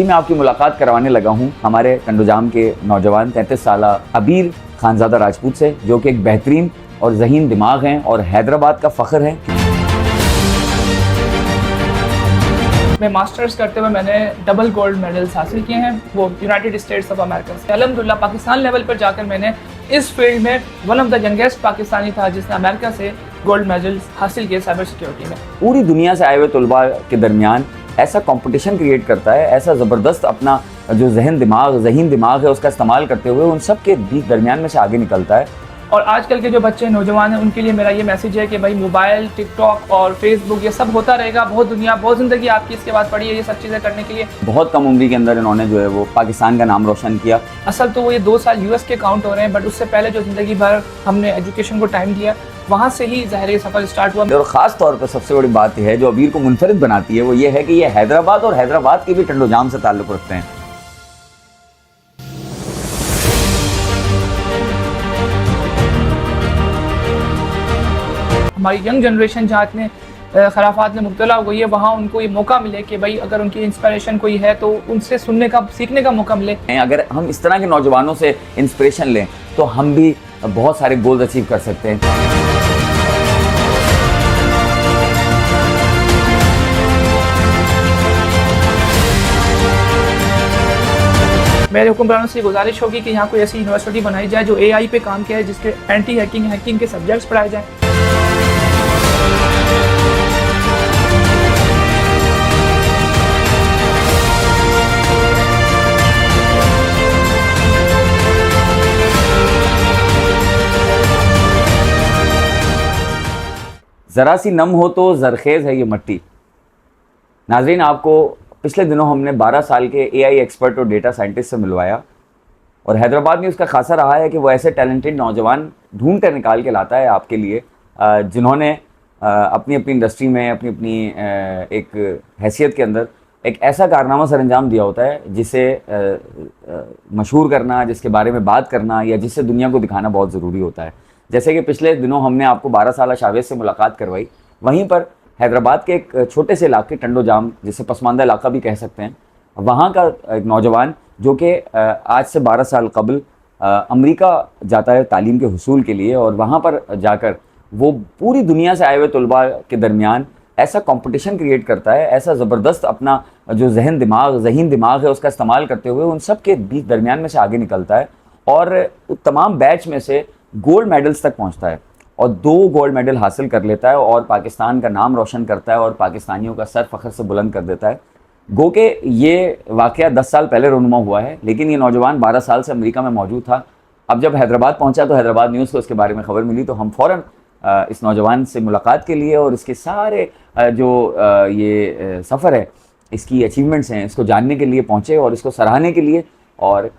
मैं आपकी मुलाकात करवाने लगा हूं हमारे टंडोजाम के नौजवान 33 साल अबीर खानजादा राजपूत से, जो कि एक बेहतरीन और ज़हीन दिमाग हैं और हैदराबाद का फ़ख्र है। मैं मास्टर्स करते हुए मैंने डबल गोल्ड मेडल्स हासिल किए हैं, वो यूनाइटेड स्टेट्स ऑफ अमेरिका से। अल्हम्दुलिल्लाह पाकिस्तान लेवल पर जाकर मैंने इस फील्ड में one of the youngest Pakistani था जिसने अमेरिका से गोल्ड मेडल्स हासिल किए साइबर सिक्योरिटी में। पूरी दुनिया से आए हुए तलबा के दरमियान ऐसा कंपटीशन क्रिएट करता है, ऐसा ज़बरदस्त अपना जो ज़हीन दिमाग है उसका इस्तेमाल करते हुए उन सब के दरमियान में से आगे निकलता है। और आजकल के जो बच्चे नौजवान हैं उनके लिए मेरा ये मैसेज है कि भाई मोबाइल, टिकटॉक और फेसबुक ये सब होता रहेगा, बहुत दुनिया बहुत ज़िंदगी आपकी इसके बाद पड़ी है ये सब चीज़ें करने के लिए। बहुत कम उम्र के अंदर इन्होंने जो है वो पाकिस्तान का नाम रोशन किया। असल तो वो ये 2 साल यूएस के काउंट हो रहे हैं, बट उससे पहले जो ज़िंदगी भर हमने एजुकेशन को टाइम दिया, वहाँ से ही ज़ाहिर सफ़र स्टार्ट हुआ। और ख़ास तौर पर सबसे बड़ी बात यह है जो अबीर को मुनफरिद बनाती है, वो ये है कि ये हैदराबाद और हैदराबाद के भी टंडोजाम से ताल्लुक़ रखते हैं। हमारी यंग जनरेशन जहाँ इतने खराफात में मुब्तला हो गई है, वहाँ उनको ये मौका मिले कि भाई अगर उनकी इंस्पिरेशन कोई है तो उनसे सुनने का, सीखने का मौका मिले। अगर हम इस तरह के नौजवानों से इंस्पिरेशन लें तो हम भी बहुत सारे गोल्स अचीव कर सकते हैं। मेरे हुक्मरानों से गुजारिश होगी कि यहाँ कोई ऐसी यूनिवर्सिटी बनाई जाए जो एआई पे काम किया है, जिसके एंटी हैकिंग के सब्जेक्ट्स पढ़ाए जाएँ। ज़रा सी नम हो तो ज़रखेज़ है ये मट्टी। नाज़रीन, आपको पिछले दिनों हमने 12 साल के एआई एक्सपर्ट और डेटा साइंटिस्ट से मिलवाया और हैदराबाद में उसका खासा रहा है कि वो ऐसे टैलेंटेड नौजवान ढूंढ कर निकाल के लाता है आपके लिए, जिन्होंने अपनी अपनी इंडस्ट्री में अपनी अपनी एक हैसियत के अंदर एक ऐसा कारनामा सर अंजाम दिया होता है जिसे मशहूर करना, जिसके बारे में बात करना या जिससे दुनिया को दिखाना बहुत ज़रूरी होता है। जैसे कि पिछले दिनों हमने आपको 12 साल शावेज़ से मुलाकात करवाई। वहीं पर हैदराबाद के एक छोटे से इलाके टंडोजाम, जिसे पसमानदा इलाका भी कह सकते हैं, वहाँ का एक नौजवान जो कि आज से 12 साल कबल अमेरिका जाता है तालीम के हुसूल के लिए, और वहाँ पर जाकर वो पूरी दुनिया से आए हुए तलबा के दरमियान ऐसा कंपटीशन क्रिएट करता है, ऐसा ज़बरदस्त अपना जो ज़हीन दिमाग है उसका इस्तेमाल करते हुए उन सब के दरमियान में से आगे निकलता है और तमाम बैच में से गोल्ड मेडल्स तक पहुंचता है और 2 गोल्ड मेडल हासिल कर लेता है और पाकिस्तान का नाम रोशन करता है और पाकिस्तानियों का सर फ़ख्र से बुलंद कर देता है। गो के ये वाक़या 10 साल पहले रोनुमा हुआ है, लेकिन ये नौजवान 12 साल से अमेरिका में मौजूद था। अब जब हैदराबाद पहुंचा तो हैदराबाद न्यूज़ को इसके बारे में ख़बर मिली, तो हम फ़ौरन इस नौजवान से मुलाकात के लिए और इसके सारे जो ये सफ़र है, इसकी अचीवमेंट्स हैं, इसको जानने के लिए पहुँचे और इसको सराहने के लिए, और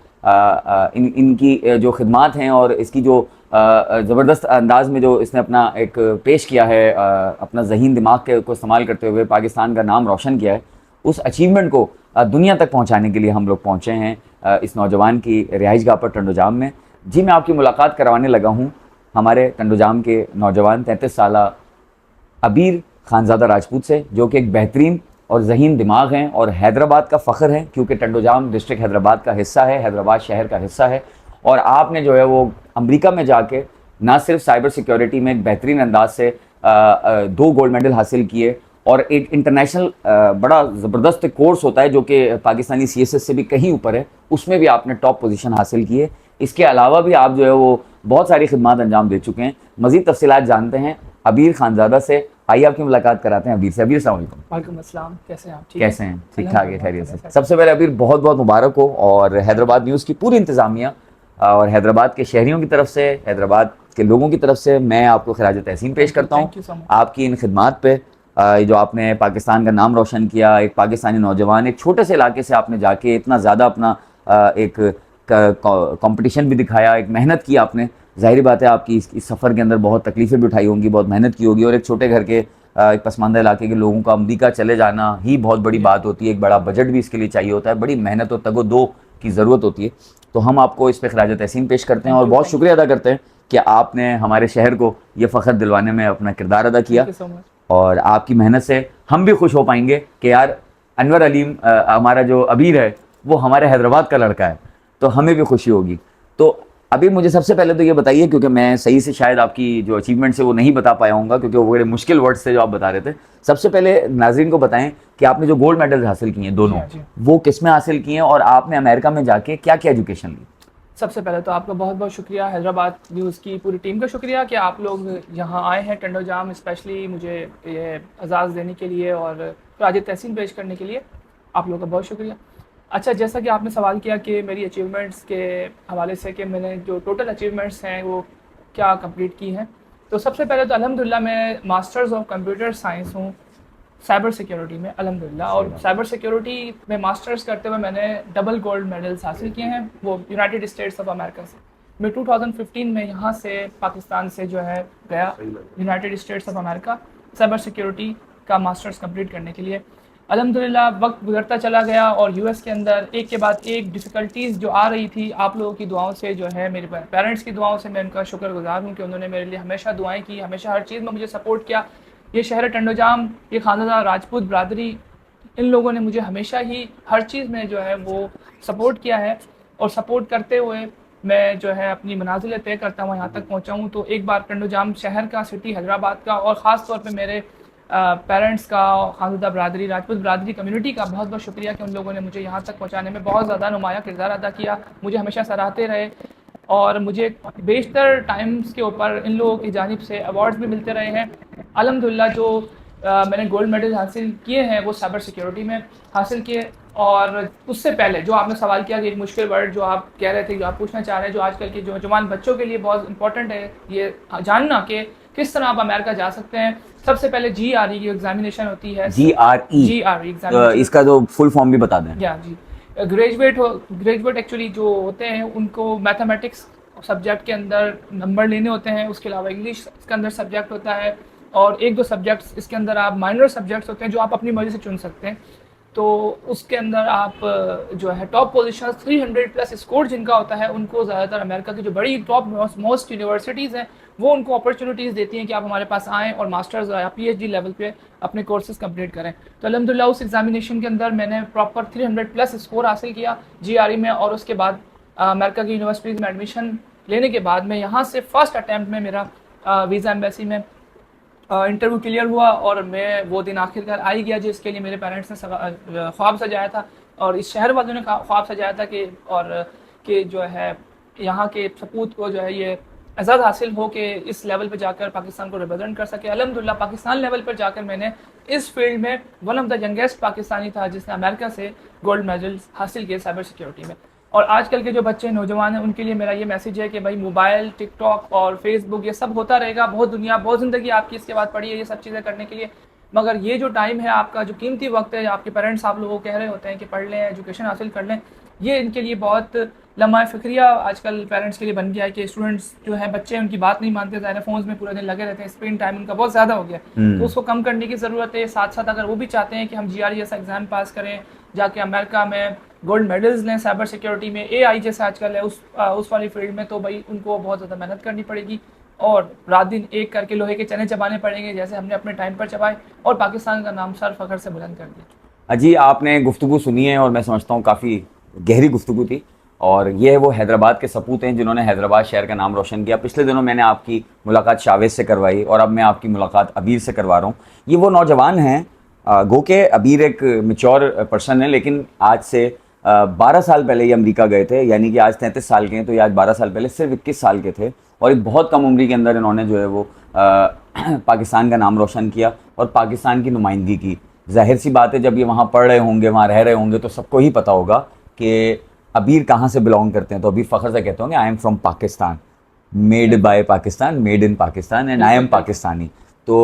इनकी जो खिदमात हैं और इसकी जो ज़बरदस्त अंदाज में जो इसने अपना एक पेश किया है, अपना ज़हीन दिमाग को इस्तेमाल करते हुए पाकिस्तान का नाम रोशन किया है, उस अचीवमेंट को दुनिया तक पहुंचाने के लिए हम लोग पहुंचे हैं इस नौजवान की रिहाइशगाह पर टंडोजाम में। जी, मैं आपकी मुलाकात करवाने लगा हूं हमारे टंडोजाम के नौजवान 33 साल अबीर खानजादा राजपूत से, जो कि एक बेहतरीन और ज़हीन दिमाग हैं और हैदराबाद का फ़ख्र है, क्योंकि टंडोजाम डिस्ट्रिक्ट हैदराबाद का हिस्सा है, हैदराबाद शहर का हिस्सा है। और आपने जो है वो अमेरिका में जाके ना सिर्फ साइबर सिक्योरिटी में एक बेहतरीन अंदाज से 2 गोल्ड मेडल हासिल किए, और एक इंटरनेशनल बड़ा ज़बरदस्त कोर्स होता है जो कि पाकिस्तानी CSS से भी कहीं ऊपर है, उसमें भी आपने टॉप पोजीशन हासिल की है। इसके अलावा भी आप जो है वो बहुत सारी खिदमात अंजाम दे चुके हैं। मज़ीद तफसीलात जानते हैं अबीर खानजादा से। आइए आपकी मुलाकात कराते हैं अबीर से। अबीर अस्सलाम वालेकुम। वालेकुम अस्सलाम, कैसे हैं आप? कैसे हैं? ठीक ठाक है, खैरियत से। सबसे पहले अबीर बहुत बहुत मुबारक हो, और हैदराबाद न्यूज़ की पूरी इंतज़ामिया और हैदराबाद के शहरियों की तरफ से, हैदराबाद के लोगों की तरफ से मैं आपको खिराज तहसीन पेश करता हूँ आपकी इन खिदमात पे, जो आपने पाकिस्तान का नाम रोशन किया। एक पाकिस्तानी नौजवान एक छोटे से इलाके से आपने जाके इतना ज़्यादा अपना एक कंपटीशन भी दिखाया, एक मेहनत की आपने। ज़ाहिर बात है आपकी इस सफ़र के अंदर बहुत तकलीफ़ें भी उठाई होंगी, बहुत मेहनत की होगी, और एक छोटे घर के एक पसमानदा इलाके के लोगों का अमेरिका चले जाना ही बहुत बड़ी बात होती है। एक बड़ा बजट भी इसके लिए चाहिए होता है, बड़ी मेहनत और तगो-दो की ज़रूरत होती है। तो हम आपको इस पर खिराज तहसीन पेश करते हैं और बहुत शुक्रिया अदा करते हैं कि आपने हमारे शहर को ये फ़ख्र दिलवाने में अपना किरदार अदा किया, और आपकी मेहनत से हम भी खुश हो पाएंगे कि यार अनवर अलीम हमारा जो अबीर है वो हमारे हैदराबाद का लड़का है, तो हमें भी खुशी होगी। तो अभी मुझे सबसे पहले तो ये बताइए, क्योंकि मैं सही से शायद आपकी जो अचीवमेंट्स है वो नहीं बता पाया हूँगा, क्योंकि वो बड़े मुश्किल वर्ड्स थे जो आप बता रहे थे। सबसे पहले नाज़रीन को बताएं कि आपने जो गोल्ड मेडल्स हासिल किए हैं दोनों, जी। वो किस में हासिल किए हैं और आपने अमेरिका में जाके क्या क्या एजुकेशन ली? सबसे पहले तो आपका बहुत बहुत शुक्रिया, हैदराबाद न्यूज़ की पूरी टीम का शुक्रिया कि आप लोग यहाँ आए हैं टंडो जाम स्पेशली मुझे ये एजाज़ देने के लिए और राज तहसीन पेश करने के लिए। आप लोगों का बहुत शुक्रिया। अच्छा, जैसा कि आपने सवाल किया कि मेरी अचीवमेंट्स के हवाले से कि मैंने जो टोटल अचीवमेंट्स हैं वो क्या कंप्लीट की हैं, तो सबसे पहले तो अल्हम्दुलिल्लाह मैं मास्टर्स ऑफ कंप्यूटर साइंस हूँ साइबर सिक्योरिटी में अल्हम्दुलिल्लाह। और साइबर सिक्योरिटी में मास्टर्स करते हुए मैंने डबल गोल्ड मेडल्स हासिल किए हैं, वो यूनाइटेड स्टेट्स ऑफ अमेरिका से। मैं 2015 में यहाँ से पाकिस्तान से जो है गया United states of America cyber security का मास्टर्स कंप्लीट करने के लिए। अल्हम्दुलिल्लाह वक्त गुजरता चला गया और यूएस के अंदर एक के बाद एक डिफ़िकल्टीज़ जो आ रही थी, आप लोगों की दुआओं से जो है, मेरे पेरेंट्स की दुआओं से मैं उनका शुक्रगुजार हूँ कि उन्होंने मेरे लिए हमेशा दुआएं की, हमेशा हर चीज़ में मुझे सपोर्ट किया। ये शहर टंडो जाम, ये खानज़दा राजपूत बरदरी, इन लोगों ने मुझे हमेशा ही हर चीज़ में जो है वो सपोर्ट किया है और सपोर्ट करते हुए मैं जो है अपनी मनाजिल तय करता हूँ, यहाँ तक पहुँचा हूँ। तो एक बार टंडो जाम शहर का, सिटी हैदराबाद का और ख़ास तौर पे मेरे पेरेंट्स का, खानज़दा बरदरी, राजपूत बरदरी कम्युनिटी का बहुत बहुत शुक्रिया कि उन लोगों ने मुझे यहाँ तक पहुँचाने में बहुत ज़्यादा नुमाया किरदार अदा किया, मुझे हमेशा सराहते रहे और मुझे बेशतर टाइम्स के ऊपर इन लोगों की जानिब से अवार्ड्स भी मिलते रहे हैं। अल्हम्दुलिल्लाह जो मैंने गोल्ड मेडल हासिल किए हैं वो साइबर सिक्योरिटी में हासिल किए। और उससे पहले जो आपने सवाल किया कि एक मुश्किल वर्ड जो आप कह रहे थे, जो आप पूछना चाह रहे हैं, जो आजकल के जो जवान बच्चों के लिए बहुत इंपॉर्टेंट है ये जानना कि किस तरह आप अमेरिका जा सकते हैं। सबसे पहले GRE की एग्जामिनेशन होती है। GRE एग्जामिनेशन, इसका जो फुल फॉर्म भी बता दें। या जी, ग्रेजुएट एक्चुअली जो होते हैं उनको मैथमेटिक्स सब्जेक्ट के अंदर नंबर लेने होते हैं, उसके अलावा इंग्लिश इसके अंदर सब्जेक्ट होता है और एक दो सब्जेक्ट्स इसके अंदर आप माइनर सब्जेक्ट्स होते हैं जो आप अपनी मर्ज़ी से चुन सकते हैं। तो उसके अंदर आप जो है टॉप पोजीशन 300 प्लस स्कोर जिनका होता है उनको ज़्यादातर अमेरिका की जो बड़ी टॉप मोस्ट यूनिवर्सिटीज़ हैं वो उनको अपॉर्चुनिटीज़ देती हैं कि आप हमारे पास आएँ और मास्टर्स या PhD लेवल पे अपने कोर्सेज कंप्लीट करें। तो अल्हम्दुलिल्लाह उस एग्जामिनेशन के अंदर मैंने प्रॉपर 300 प्लस स्कोर हासिल किया GRE में और उसके बाद अमेरिका की यूनिवर्सिटीज़ में एडमिशन लेने के बाद मैं यहाँ से फर्स्ट अटैम्प्ट में मेरा वीज़ा एम्बेसी में इंटरव्यू क्लियर हुआ और मैं वो दिन आखिरकार आ ही गया जिसके लिए मेरे पेरेंट्स ने ख्वाब सजाया था और इस शहर वालों ने ख्वाब सजाया था कि जो है यहाँ के सपूत को जो है ये एजाज़ हासिल हो कि इस लेवल पर जाकर पाकिस्तान को रिप्रेजेंट कर सके। अल्हम्दुलिल्लाह पाकिस्तान लेवल पर जाकर मैंने इस फील्ड में one of the youngest Pakistani था जिसने अमेरिका से गोल्ड मेडल हासिल किए साइबर सिक्योरिटी में। और आजकल के जो बच्चे नौजवान हैं उनके लिए मेरा ये मैसेज है कि भाई मोबाइल, टिकटॉक और फेसबुक ये सब होता रहेगा, बहुत दुनिया, बहुत ज़िंदगी आपकी इसके बाद पड़ी है ये सब चीज़ें करने के लिए, मगर ये जो टाइम है आपका, जो कीमती वक्त है, आपके पेरेंट्स आप लोगों को कह रहे होते हैं कि पढ़ लें, एजुकेशन हासिल कर लें, ये इनके लिए बहुत लम्हा फ़िक्रिया आजकल पेरेंट्स के लिए बन गया है कि स्टूडेंट्स जो है बच्चे उनकी बात नहीं मानते, ज़्यादा फ़ोन्स में पूरा दिन लगे रहते हैं, स्क्रीन टाइम उनका बहुत ज़्यादा हो गया, तो उसको कम करने की ज़रूरत है। साथ साथ अगर वो भी चाहते हैं कि हम GRE जैसा एग्ज़ाम पास करें, जाके अमेरिका में गोल्ड मेडल्स लें साइबर सिक्योरिटी में, AI जैसा आजकल है उस वाली फील्ड में, तो भाई उनको बहुत ज़्यादा मेहनत करनी पड़ेगी और रात दिन एक करके लोहे के चने चबाने पड़ेंगे जैसे हमने अपने टाइम पर चबाए और पाकिस्तान का नाम सर फ़ख्र से बुलंद कर दिया। अजी आपने गुफ्तगू सुनी है और मैं समझता हूँ काफ़ी गहरी गुफ्तगू थी, और ये है वो हैदराबाद के सपूत हैं जिन्होंने हैदराबाद शहर का नाम रोशन किया। पिछले दिनों मैंने आपकी मुलाकात शावेज़ से करवाई और अब मैं आपकी मुलाकात अबीर से करवा रहा हूँ। ये वो नौजवान हैं, गो के अबीर एक मेच्योर पर्सन है, लेकिन आज से 12 साल पहले ये अमेरिका गए थे, यानी कि आज 33 साल के हैं, तो ये आज 12 साल पहले सिर्फ 21 साल के थे और एक बहुत कम उम्र के अंदर इन्होंने जो है वो पाकिस्तान का नाम रोशन किया और पाकिस्तान की नुमाइंदगी की। जाहिर सी बात है जब ये वहाँ पढ़ रहे होंगे, वहाँ रह रहे होंगे, तो सबको ही पता होगा कि अबीर कहाँ से बिलोंग करते हैं। तो अबीर फ़ख्र से कहते होंगे I am from Pakistan, made by Pakistan, made in Pakistan and I am Pakistani. तो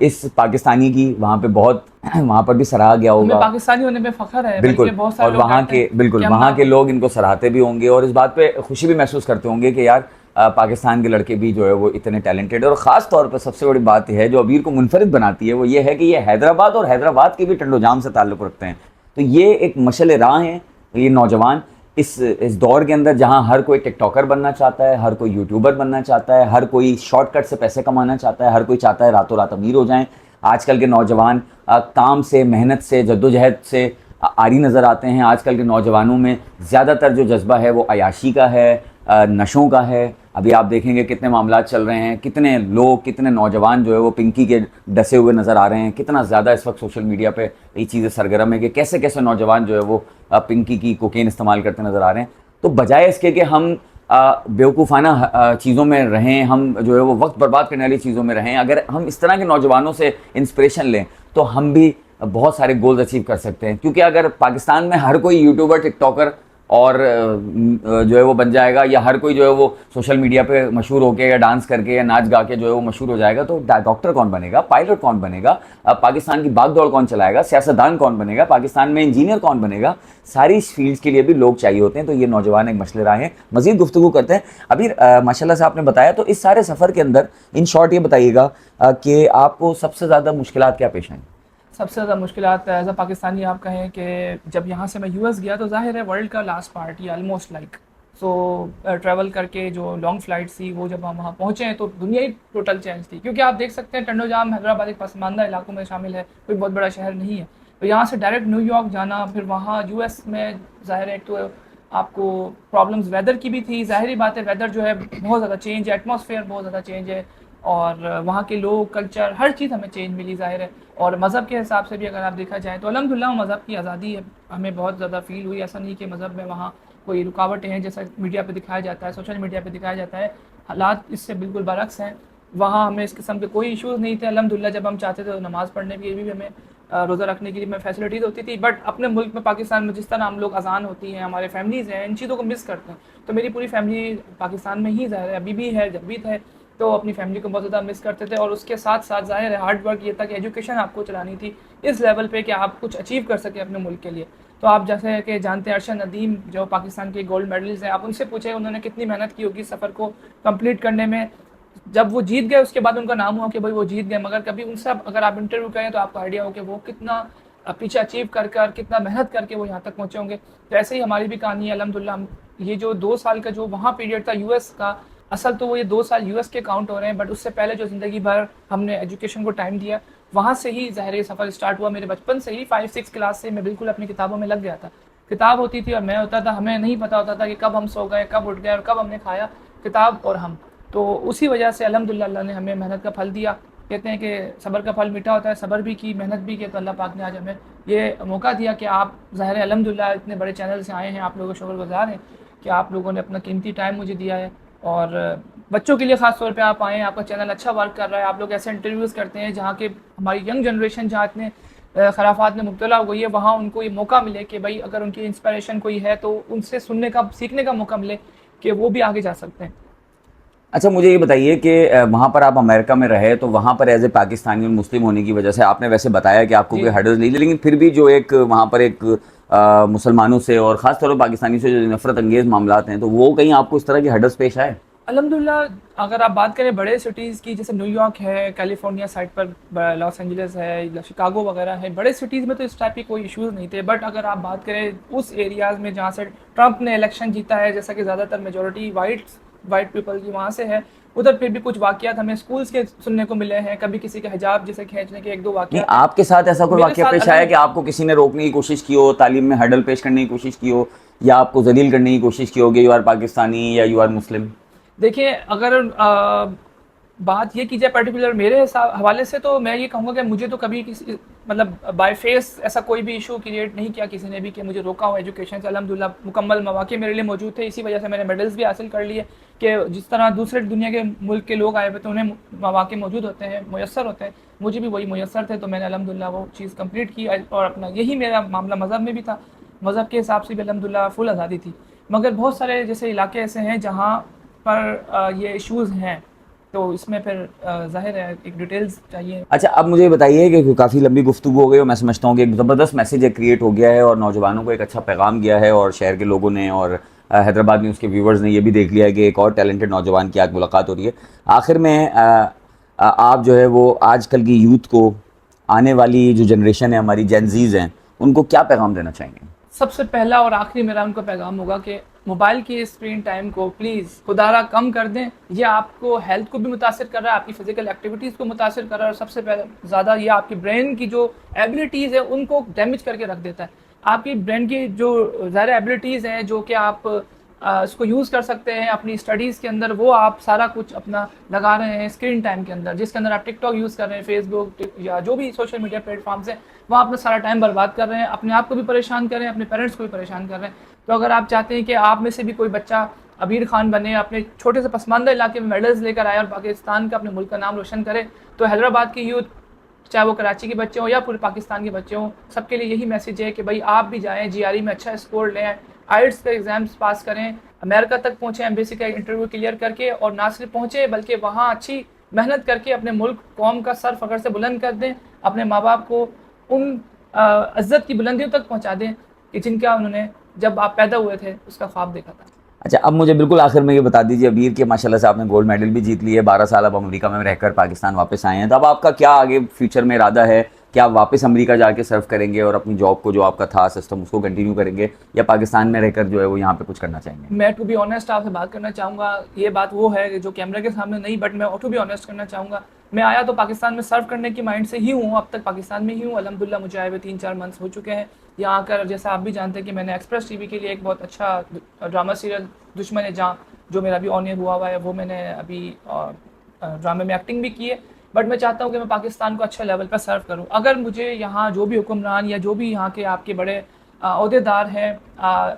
इस पाकिस्तानी की वहाँ पे बहुत वहाँ पर भी सराहा गया होगा, पाकिस्तानी होने में फ़ख्र है बिल्कुल, बहुत सारे और वहाँ के बिल्कुल वहाँ के लोग इनको सराहते भी होंगे और इस बात पे खुशी भी महसूस करते होंगे कि यार पाकिस्तान के लड़के भी जो है वो इतने टैलेंटेड है। और ख़ास तौर पर सबसे बड़ी बात है जो अबीर को मुनफरिद बनाती है वो ये है कि ये हैदराबाद और हैदराबाद के भी टंडो जाम से ताल्लुक़ रखते हैं। तो ये एक मशल राह है ये नौजवान इस दौर के अंदर जहाँ हर कोई टिकटॉकर बनना चाहता है, हर कोई यूट्यूबर बनना चाहता है, हर कोई शॉर्टकट से पैसे कमाना चाहता है, हर कोई चाहता है रातों रात अमीर हो जाएं। आजकल के नौजवान काम से, मेहनत से, जद्दोजहद से आरी नज़र आते हैं। आजकल के नौजवानों में ज़्यादातर जो जज्बा है वो अयाशी का है, नशों का है। अभी आप देखेंगे कितने मामला चल रहे हैं, कितने लोग, कितने नौजवान जो है वो पिंकी के डसे हुए नज़र आ रहे हैं। कितना ज़्यादा इस वक्त सोशल मीडिया पे ये चीज़ें सरगर्म है कि कैसे कैसे नौजवान जो है वो पिंकी की कोकेन इस्तेमाल करते नज़र आ रहे हैं। तो बजाय इसके कि हम बेवकूफ़ाना चीज़ों में रहें, हम जो है वो वक्त बर्बाद करने वाली चीज़ों में रहें, अगर हम इस तरह के नौजवानों से इंस्पिरेशन लें तो हम भी बहुत सारे गोल्स अचीव कर सकते हैं। क्योंकि अगर पाकिस्तान में हर कोई यूट्यूबर, टिकटॉकर और जो है वो बन जाएगा, या हर कोई जो है वो सोशल मीडिया पे मशहूर होके या डांस करके या नाच गा के जो है वो मशहूर हो जाएगा, तो डॉक्टर कौन बनेगा, पायलट कौन बनेगा, पाकिस्तान की भागदौड़ कौन चलाएगा, सियासतदान कौन बनेगा, पाकिस्तान में इंजीनियर कौन बनेगा। सारी फील्ड्स के लिए भी लोग चाहिए होते हैं। तो ये नौजवान एक मसले राह हैं। मज़ीद गुफ्तगू करते हैं। अभी माशाल्लाह से आपने बताया, तो इस सारे सफ़र के अंदर इन शॉर्ट ये बताइएगा कि आपको सबसे ज़्यादा मुश्किलात क्या पेश आई? सबसे ज़्यादा मुश्किलात एज़ अ पाकिस्तानी आप कहें कि जब यहाँ से मैं यूएस गया तो ज़ाहिर है वर्ल्ड का लास्ट पार्ट या ऑलमोस्ट लाइक सो ट्रैवल करके जो लॉन्ग फ्लाइट थी वो जब हम वहाँ पहुँचे तो दुनिया ही टोटल चेंज थी। क्योंकि आप देख सकते हैं टंडोजाम हैदराबाद एक पसमानदा इलाकों में शामिल है, कोई बहुत बड़ा शहर नहीं है। तो यहाँ से डायरेक्ट न्यूयॉर्क जाना, फिर वहाँ यूएस में ज़ाहिर है एक तो आपको प्रॉब्लम्स वेदर की भी थी। ज़ाहिरी बात है वेदर जो है बहुत ज़्यादा चेंज है, एटमॉस्फेयर बहुत ज़्यादा चेंज है, और वहाँ के लोग, कल्चर, हर चीज़ हमें चेंज मिली ज़ाहिर है। और मज़हब के हिसाब से भी अगर आप देखा जाए तो अल्हम्दुलिल्लाह मज़हब की आज़ादी है, हमें बहुत ज़्यादा फ़ील हुई। ऐसा नहीं कि मज़हब में वहाँ कोई रुकावटें हैं जैसा मीडिया पे दिखाया जाता है, सोशल मीडिया पे दिखाया जाता है। हालात इससे बिल्कुल बरअक्स हैं। वहाँ हमें इस किस्म के कोई इश्यूज़ नहीं थे अल्हम्दुलिल्लाह। जब हम चाहते थे तो नमाज़ पढ़ने की भी हमें रोज़ा रखने के लिए हमें फैसिलिटीज़ होती थी। बट अपने मुल्क में पाकिस्तान में जिस तरह हम लोग अज़ान होती हैं, हमारे फैमिलीज़ हैं, इन चीज़ों को मिस करते हैं। तो मेरी पूरी फैमिली पाकिस्तान में ही ज़ाहिर है अभी भी है, जब भी थे तो अपनी फैमिली को बहुत ज़्यादा मिस करते थे। और उसके साथ साथ ज़ाहिर है हार्ड वर्क ये था कि एजुकेशन आपको चलानी थी इस लेवल पे कि आप कुछ अचीव कर सकें अपने मुल्क के लिए। तो आप जैसे कि जानते हैं अरशद नदीम जो पाकिस्तान के गोल्ड मेडलिस्ट हैं, आप उनसे पूछें उन्होंने कितनी मेहनत की होगी सफ़र को कंप्लीट करने में। जब वो जीत गए उसके बाद उनका नाम हुआ कि भाई वो जीत गए, मगर कभी उनसे अगर आप इंटरव्यू करें तो आपको आइडिया हो कि वो कितना पीछे अचीव कर कितना मेहनत करके वो यहाँ तक पहुँचे होंगे। तो ऐसे ही हमारी भी कहानी है अल्हम्दुलिल्लाह। ये जो 2 साल का जो वहाँ पीरियड था यूएस का, असल तो वो ये 2 साल यूएस के काउंट हो रहे हैं, बट उससे पहले जो ज़िंदगी भर हमने एजुकेशन को टाइम दिया, वहाँ से ही ज़ाहिर सफ़र स्टार्ट हुआ। मेरे बचपन से ही 5-6 क्लास से मैं बिल्कुल अपनी किताबों में लग गया था। किताब होती थी और मैं होता था, हमें नहीं पता होता था कि कब हम सो गए, कब उठ गए और कब हमने खाया, किताब और हम। तो उसी वजह से अल्हम्दुलिल्लाह अल्लाह ने हमें मेहनत का फल दिया। कहते हैं कि सब्र का फल मीठा होता है, सब्र भी की, मेहनत भी की, तो अल्लाह पाक ने आज हमें ये मौका दिया कि आप ज़ाहिर है अल्हम्दुलिल्लाह इतने बड़े चैनल से आए हैं, आप लोगों का शुक्रगुज़ार हैं कि आप लोगों ने अपना कीमती टाइम मुझे दिया है। और बच्चों के लिए ख़ास तौर पे आप आए हैं, आपका चैनल अच्छा वर्क कर रहा है, आप लोग ऐसे इंटरव्यूज़ करते हैं जहाँ के हमारी यंग जनरेशन जहाँ इतने खराफात में मुब्तला हो गई है, वहाँ उनको ये मौका मिले कि भाई अगर उनकी इंस्पिरेशन कोई है तो उनसे सुनने का, सीखने का मौका मिले कि वो भी आगे जा सकते हैं। अच्छा, मुझे ये बताइए कि वहाँ पर आप अमेरिका में रहे, तो वहाँ पर एज ए पाकिस्तानी और मुस्लिम होने की वजह से आपने वैसे बताया कि आपको कोई हर्डल्स नहीं, लेकिन फिर भी जो एक वहाँ पर एक मुसलमानों से और ख़ास तौर पर पाकिस्तानी से जो नफरत अंगेज़ मामलात हैं, तो वो कहीं आपको इस तरह की हर्डल्स पेश आए? अल्हम्दुलिल्लाह अगर आप बात करें बड़े सिटीज़ की, जैसे न्यूयॉर्क है, कैलिफोर्निया साइड पर लॉस एंजलिस है, शिकागो वगैरह है, बड़े सिटीज़ में तो इस टाइप की कोई इश्यूज़ नहीं थे। बट अगर आप बात करें उस एरियाज़ में जहाँ से ट्रंप ने इलेक्शन जीता है, जैसा कि ज़्यादातर मेजॉरिटी वाइट पीपल की वहाँ से है, उधर फिर भी कुछ वाक़यात हमें स्कूल्स के सुनने को मिले हैं। कभी किसी के हिजाब जैसे खींचने के 1-2 नहीं, वाक़यात। आपके साथ ऐसा कोई मेरे वाक़या साथ पेश आया कि आपको किसी ने रोकने की कोशिश की हो, तालीम में हर्डल पेश करने की कोशिश की हो, या आपको जलील करने की कोशिश की हो कि यू आर पाकिस्तानी या यू आर मुस्लिम? देखिए अगर बात ये की जाए पर्टिकुलर मेरे हवाले से, तो मैं ये कहूँगा कि मुझे तो कभी किसी मतलब बाय फेस ऐसा कोई भी इशू क्रिएट नहीं किया किसी ने भी कि मुझे रोका हो एजुकेशन से। अल्हम्दुलिल्लाह मुकम्मल मौके मेरे लिए मौजूद थे, इसी वजह से मैंने मेडल्स भी हासिल कर लिए कि जिस तरह दूसरे दुनिया के मुल्क के लोग आए हुए तो उन्हें मौके मौजूद होते हैं, मुयस्सर होते हैं, मुझे भी वही मुयस्सर थे। तो मैंने अल्हम्दुलिल्लाह वो चीज़ कंप्लीट की। और अपना यही मेरा मामला मज़हब में भी था, मज़हब के हिसाब से भी अल्हम्दुलिल्लाह फुल आज़ादी थी। मगर बहुत सारे जैसे इलाके ऐसे हैं जहाँ पर ये इश्यूज़ हैं, तो इसमें फिर ज़ाहिर है एक डिटेल्स चाहिए। अच्छा, अब मुझे बताइए कि काफ़ी लंबी गुफ्तगू हो गई और मैं समझता हूँ कि एक ज़बरदस्त मैसेज एक क्रिएट हो गया है और नौजवानों को एक अच्छा पैगाम गया है, और शहर के लोगों ने और हैदराबाद न्यूज़ के व्यूवर्स ने ये भी देख लिया है कि एक और टैलेंटेड नौजवान की आज मुलाकात हो रही है। आखिर में आप जो है वो आजकल की यूथ को, आने वाली जो जनरेशन है हमारी जेनज़ीज़ हैं, उनको क्या पैगाम देना चाहेंगे? सबसे पहला और आखिरी मेरा उनको पैगाम होगा कि मोबाइल की स्क्रीन टाइम को प्लीज़ खुदारा कम कर दें। ये आपको हेल्थ को भी मुतासिर कर रहा है, आपकी फ़िज़िकल एक्टिविटीज़ को मुतासिर कर रहा है, और सबसे ज़्यादा ये आपकी ब्रेन की जो एबिलिटीज़ है उनको डैमेज करके रख देता है। आपकी ब्रेन की जो ज़ाहिर एबिलिटीज़ हैं जो कि आप इसको यूज़ कर सकते हैं अपनी स्टडीज़ के अंदर, वो आप सारा कुछ अपना लगा रहे हैं स्क्रीन टाइम के अंदर, जिसके अंदर आप टिकटॉक यूज़ कर रहे हैं, फेसबुक या जो भी सोशल मीडिया प्लेटफॉर्म्स हैं, वहाँ अपना सारा टाइम बर्बाद कर रहे हैं, अपने आप को भी परेशान कर रहे हैं, अपने पेरेंट्स को भी परेशान कर रहे हैं। तो अगर आप चाहते हैं कि आप में से भी कोई बच्चा अबीर खान बने, अपने छोटे से पसमानदा इलाके में मेडल्स लेकर आए और पाकिस्तान का, अपने मुल्क का नाम रोशन करे, तो हैदराबाद की यूथ, चाहे वो कराची के बच्चे हों या पूरे पाकिस्तान के बच्चे हों, सबके लिए यही मैसेज है कि भाई आप भी जाएँ, GRE में अच्छा स्कोर लें, आइट्स के एग्ज़ाम्स पास करें, अमेरिका तक पहुँचें एम्बेसी का इंटरव्यू क्लियर करके, और ना सिर्फ पहुँचे बल्कि वहाँ अच्छी मेहनत करके अपने मुल्क कौम का सर फ़ख्र से बुलंद कर दें, अपने माँ बाप को उन इज़्ज़त की बुलंदियों तक पहुँचा दें कि जिनका उन्होंने जब आप पैदा हुए थे उसका ख्वाब देखा था। अच्छा, अब मुझे बिल्कुल आखिर में ये बता दीजिए अबीर के माशाल्लाह से आपने गोल्ड मेडल भी जीत लिए, 12 साल अब अमेरिका में रहकर पाकिस्तान वापस आए हैं, तो अब आपका क्या आगे फ्यूचर में इरादा है? क्या आप वापस अमेरिका जाके सर्व करेंगे और अपनी जॉब को, जो आपका था सिस्टम, उसको कंटिन्यू करेंगे, या पाकिस्तान में रहकर जो है वो यहाँ पे कुछ करना चाहेंगे? मैं टू बी ऑनेस्ट आपसे बात करना चाहूँगा, ये बात वो है कि जो कैमरे के सामने नहीं, बट मैं टू बी ऑनेस्ट करना चाहूँगा, मैं आया तो पाकिस्तान में सर्व करने की माइंड से ही हूँ, अब तक पाकिस्तान में ही हूँ अल्हम्दुलिल्लाह। मुझे आए हुए 3-4 मंथ्स हो चुके हैं यहाँ आकर। जैसा आप भी जानते हैं कि मैंने एक्सप्रेस टीवी के लिए एक बहुत अच्छा ड्रामा सीरियल दुश्मन जहाँ, जो मेरा भी ऑन एयर हुआ है, वो मैंने अभी ड्रामे में एक्टिंग भी की है। बट मैं चाहता हूँ कि मैं पाकिस्तान को अच्छे लेवल पर सर्व करूँ। अगर मुझे यहाँ जो भी हुक्मरान या जो भी यहाँ के आपके बड़े ओहदेदार हैं,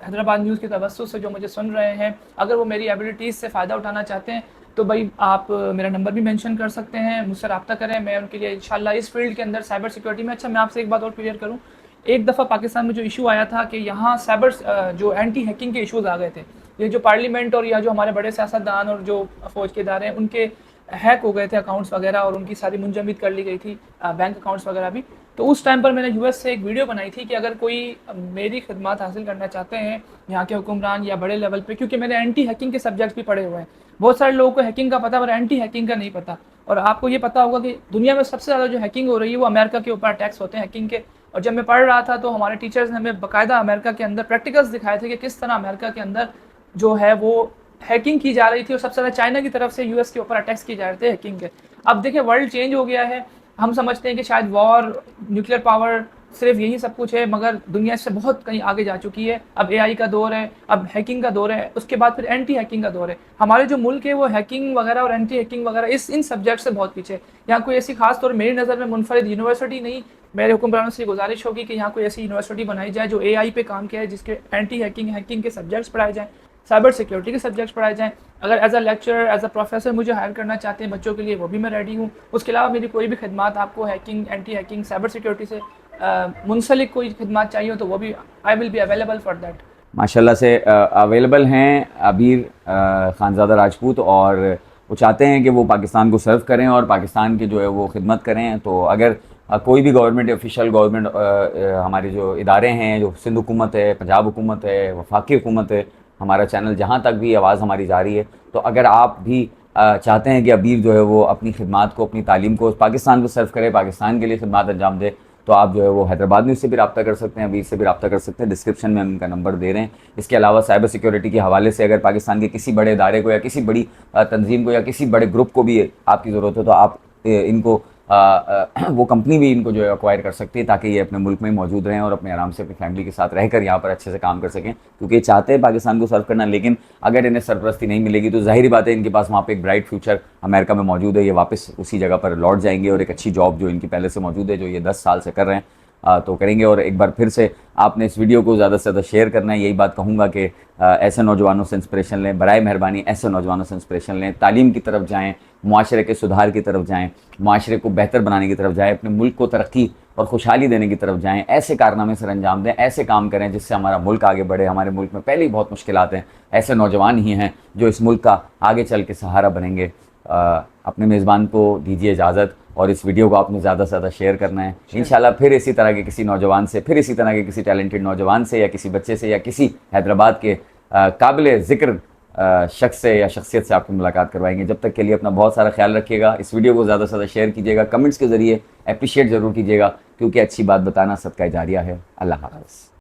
हैदराबाद न्यूज़ की तवज्जुह से जो मुझे सुन रहे हैं, अगर वो मेरी एबिलिटीज़ से फ़ायदा उठाना चाहते हैं, तो भाई आप मेरा नंबर भी मेंशन कर सकते हैं, मुझसे रब्ता करें। मैं उनके लिए इंशाल्लाह इस फील्ड के अंदर साइबर सिक्योरिटी में, अच्छा मैं आपसे एक बात और क्लियर करूँ, एक दफ़ा पाकिस्तान में जो इशू आया था कि यहाँ साइबर जो एंटी हैकिंग के इशूज़ आ गए थे, ये जो पार्लियामेंट और या जो हमारे बड़े सियासतदान और जो फ़ौज के इदारे हैं, उनके हैक हो गए थे अकाउंट्स वगैरह, और उनकी सारी मुंजमद कर ली गई थी, बैंक अकाउंट्स वगैरह भी। तो उस टाइम पर मैंने US से एक वीडियो बनाई थी कि अगर कोई मेरी खिदमत हासिल करना चाहते हैं यहाँ के हुक्मरान या बड़े लेवल पे, क्योंकि मैंने एंटी हैकिंग के सब्जेक्ट्स भी पढ़े हुए हैं, बहुत सारे लोगों को हैकिंग का पता पर एंटी हैकिंग का नहीं पता। और आपको ये पता होगा कि दुनिया में सबसे ज़्यादा जो हैकिंग हो रही है वो अमेरिका के ऊपर अटैक्स होते हैं हैकिंग के। और जब मैं पढ़ रहा था तो हमारे टीचर्स ने हमें बाकायदा अमेरिका के अंदर प्रैक्टिकल्स दिखाए थे कि किस तरह अमेरिका के अंदर जो है वो हैकिंग की जा रही थी, और सबसे ज़्यादा चाइना की तरफ से US के ऊपर अटैक्स किए जा रहे थे हैकिंग के। अब देखिए वर्ल्ड चेंज हो गया है, हम समझते हैं कि शायद वॉर, न्यूक्लियर पावर, सिर्फ यही सब कुछ है, मगर दुनिया इससे बहुत कहीं आगे जा चुकी है। अब AI का दौर है, अब हैकिंग का दौर है, उसके बाद फिर एंटी हैकिंग का दौर है। हमारे जो मुल्क है वो हैकिंग वगैरह और एंटी हैकिंग वगैरह इन सब्जेक्ट से बहुत पीछे है। यहाँ कोई ऐसी खास तौर मेरी नज़र में मुनफरिद यूनिवर्सिटी नहीं, मेरे हुक्मरानों से गुजारिश होगी कि यहाँ कोई ऐसी यूनिवर्सिटी बनाई जाए जो AI पे काम किया है, जिसके एंटी हैकिंग, हैकिंग के सब्जेक्ट्स पढ़ाए जाएँ, साइबर सिक्योरिटी के सब्जेक्ट्स पढ़ाए जाएँ। अगर as a lecturer, as a professor मुझे हायर करना चाहते हैं बच्चों के लिए, वो भी मैं रेडी हूँ। उसके अलावा मेरी कोई भी खिदमत आपको hacking, anti hacking, cyber security से मुंसलिक कोई खिदमत चाहिए हो तो वो भी I will be available for that. माशाल्लाह से अवेलेबल हैं अबीर खानज़ादा राजपूत, और वो चाहते हैं कि वो पाकिस्तान को सर्व करें और पाकिस्तान की जो है वो खिदमत करें। तो अगर कोई भी गवर्नमेंट, ऑफिशियल गवर्नमेंट, हमारे जो इदारे हैं, जो सिंध हुकूमत है, पंजाब हुकूमत है, वफाकी हुकूमत है, हमारा चैनल जहाँ तक भी आवाज़ हमारी जा रही है, तो अगर आप भी चाहते हैं कि अबीर जो है वो अपनी खिदमत को, अपनी तालीम को पाकिस्तान को सर्व करे, पाकिस्तान के लिए खिदमत अंजाम दे, तो आप जो है वो हैदराबाद न्यूज़ से भी रब्ता कर सकते हैं, अबीर से भी रब्ता कर सकते हैं। डिस्क्रिप्शन में हम इनका नंबर दे रहे हैं। इसके अलावा साइबर सिक्योरिटी के हवाले से अगर पाकिस्तान के किसी बड़े इदारे को या किसी बड़ी तंजीम को या किसी बड़े ग्रुप को भी आपकी ज़रूरत हो, तो आप इनको वो कंपनी भी इनको जो है एक्वायर कर सकती है, ताकि ये अपने मुल्क में मौजूद रहें और अपने आराम से अपनी फैमिली के साथ रहकर यहाँ पर अच्छे से काम कर सकें, क्योंकि ये चाहते हैं पाकिस्तान को सर्व करना। लेकिन अगर इन्हें सरपरस्ती नहीं मिलेगी तो ज़ाहिर बात है इनके पास वहाँ पे एक ब्राइट फ्यूचर अमेरिका में मौजूद है, ये वापस उसी जगह पर लौट जाएंगे और एक अच्छी जॉब जो इनकी पहले से मौजूद है, जो ये 10 साल से कर रहे हैं, तो करेंगे। और एक बार फिर से आपने इस वीडियो को ज़्यादा से ज़्यादा शेयर करना है। यही बात कहूँगा कि ऐसे नौजवानों से इंस्पिरेशन लें, बराए मेहरबानी ऐसे नौजवानों से इंस्पिरेशन लें, तालीम की तरफ जाएँ, मुआशरे के सुधार की तरफ जाएँ, मुआशरे को बेहतर बनाने की तरफ जाएँ, अपने मुल्क को तरक्की और खुशहाली देने की तरफ जाएँ, ऐसे कारनामे सर अंजाम दें, ऐसे काम करें जिससे हमारा मुल्क आगे बढ़े। हमारे मुल्क में पहले ही बहुत मुश्किलात हैं, ऐसे नौजवान ही हैं जो इस मुल्क का आगे चल के सहारा बनेंगे। अपने मेज़बान को दीजिए इजाज़त, और इस वीडियो को आपने ज़्यादा से ज़्यादा शेयर करना है। इंशाल्लाह फिर इसी तरह के किसी नौजवान से, फिर इसी तरह के किसी टैलेंटेड नौजवान से, या किसी बच्चे से, या किसी हैदराबाद के काबिल ज़िक्र शख्स से या शख्सियत से आपकी मुलाकात करवाएंगे। जब तक के लिए अपना बहुत सारा ख्याल रखिएगा। इस वीडियो को ज़्यादा से ज़्यादा शेयर कीजिएगा, कमेंट्स के ज़रिए अप्रिशिएट ज़रूर कीजिएगा, क्योंकि अच्छी बात बताना सदका जारिया है। अल्लाह हाफ़िज़।